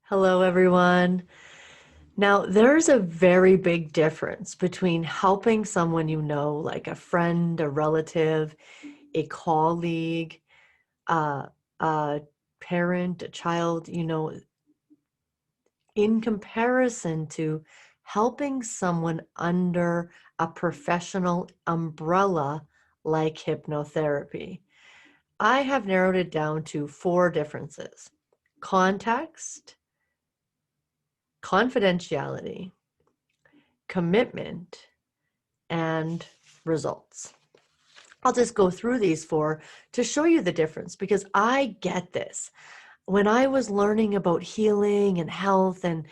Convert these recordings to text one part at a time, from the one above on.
Hello, everyone. Now, there's a very big difference between helping someone you know, like a friend, a relative, a colleague, a parent, a child, in comparison to helping someone under a professional umbrella like hypnotherapy. I have narrowed it down to four differences: context, confidentiality, commitment, and results. I'll just go through these four to show you the difference because I get this. When I was learning about healing and health and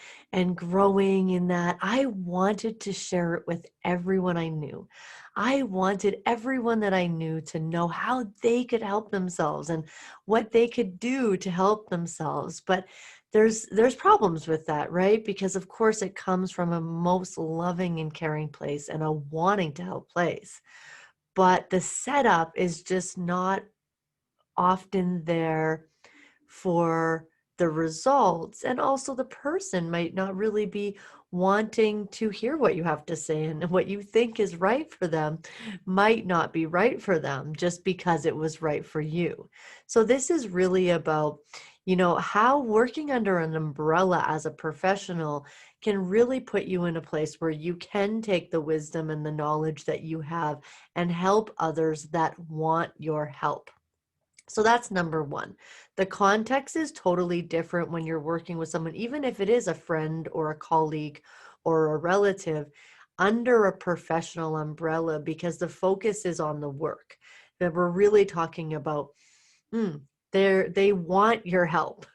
growing in that, I wanted to share it with everyone I knew. I wanted everyone that I knew to know how they could help themselves and what they could do to help themselves. But there's problems with that, right? Because of course it comes from a most loving and caring place and a wanting to help place. But the setup is just not often there for the results, and also the person might not really be wanting to hear what you have to say, and what you think is right for them might not be right for them just because it was right for you. So this is really about how working under an umbrella as a professional can really put you in a place where you can take the wisdom and the knowledge that you have and help others that want your help. So that's number one. The context is totally different when you're working with someone, even if it is a friend or a colleague or a relative, under a professional umbrella, because the focus is on the work. That we're really talking about, mm, they want your help,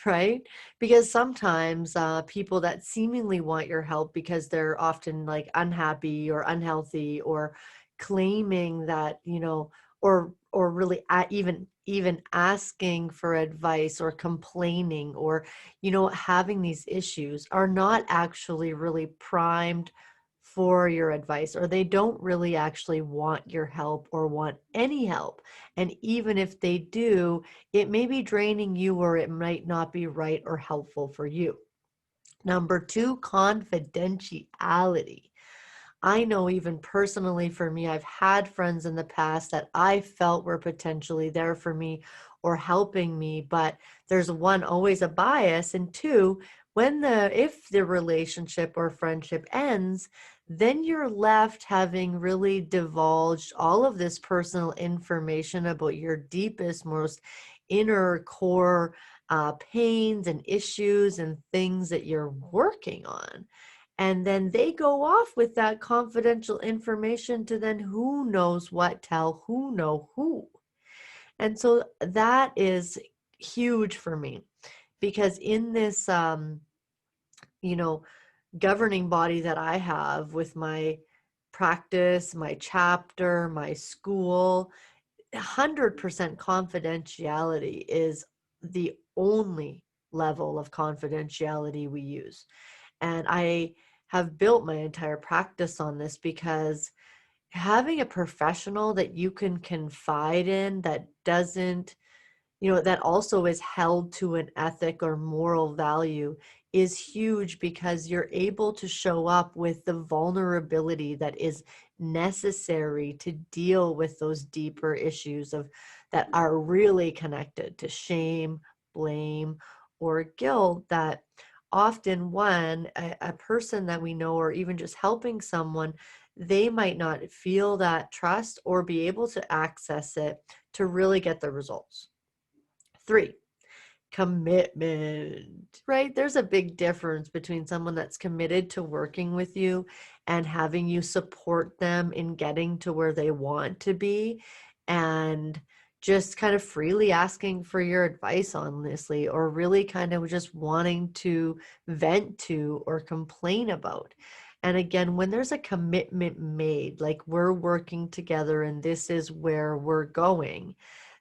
right? Because sometimes people that seemingly want your help because they're often like unhappy or unhealthy or claiming that, or really even asking for advice or complaining or having these issues are not actually really primed for your advice, or they don't really actually want your help or want any help. And even if they do, it may be draining you or it might not be right or helpful for you. Number two, confidentiality. I know even personally for me, I've had friends in the past that I felt were potentially there for me or helping me, but there's one, always a bias, and two, if the relationship or friendship ends, then you're left having really divulged all of this personal information about your deepest, most inner core pains and issues and things that you're working on. And then they go off with that confidential information to then who knows what tell who know who. And so that is huge for me because in this you know governing body that I have with my practice, my chapter, my school, 100% confidentiality is the only level of confidentiality we use. And I have built my entire practice on this because having a professional that you can confide in that doesn't, that also is held to an ethic or moral value is huge, because you're able to show up with the vulnerability that is necessary to deal with those deeper issues of that are really connected to shame, blame, or guilt, that often a person that we know, or even just helping someone, they might not feel that trust or be able to access it to really get the results. Three, commitment, right? There's a big difference between someone that's committed to working with you and having you support them in getting to where they want to be, and just kind of freely asking for your advice, honestly, or really kind of just wanting to vent to or complain about. And again, when there's a commitment made, like we're working together and this is where we're going,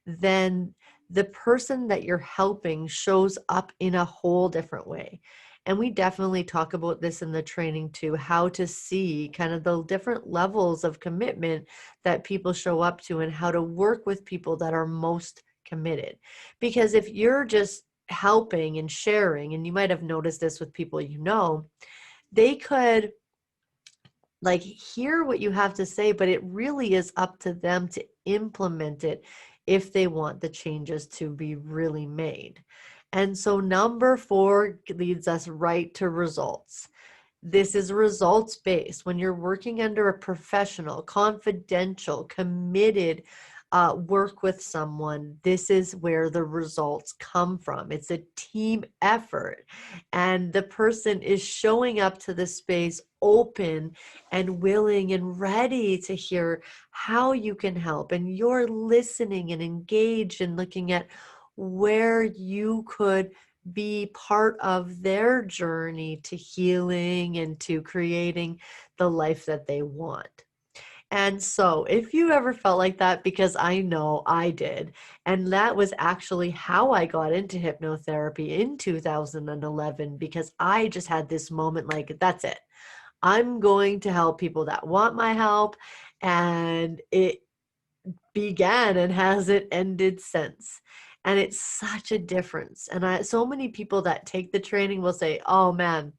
then the person that you're helping shows up in a whole different way. And we definitely talk about this in the training too, how to see kind of the different levels of commitment that people show up to and how to work with people that are most committed. Because if you're just helping and sharing, and you might have noticed this with people you know, they could like hear what you have to say, but it really is up to them to implement it if they want the changes to be really made. And so number 4 leads us right to results. This is results based. When you're working under a professional, confidential, committed work with someone, this is where the results come from. It's a team effort, and the person is showing up to the space open and willing and ready to hear how you can help. And you're listening and engaged and looking at where you could be part of their journey to healing and to creating the life that they want. And so, if you ever felt like that, because I know I did, and that was actually how I got into hypnotherapy in 2011, because I just had this moment like, that's it. I'm going to help people that want my help. And it began and hasn't ended since. And it's such a difference. And so many people that take the training will say, oh man,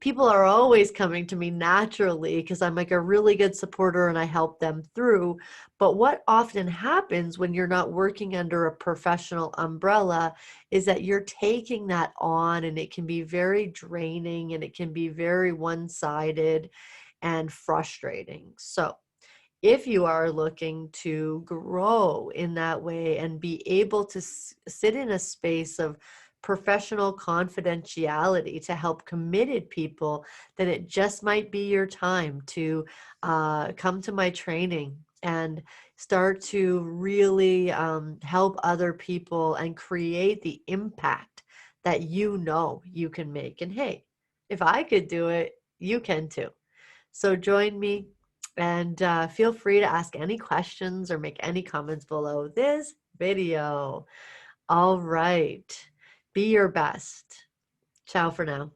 people are always coming to me naturally because I'm like a really good supporter and I help them through. But what often happens when you're not working under a professional umbrella is that you're taking that on, and it can be very draining and it can be very one-sided and frustrating. So if you are looking to grow in that way and be able to sit in a space of professional confidentiality to help committed people, then it just might be your time to come to my training and start to really help other people and create the impact that you know you can make. And hey, if I could do it, you can too. So join me, and feel free to ask any questions or make any comments below this video. All right. Be your best. Ciao for now.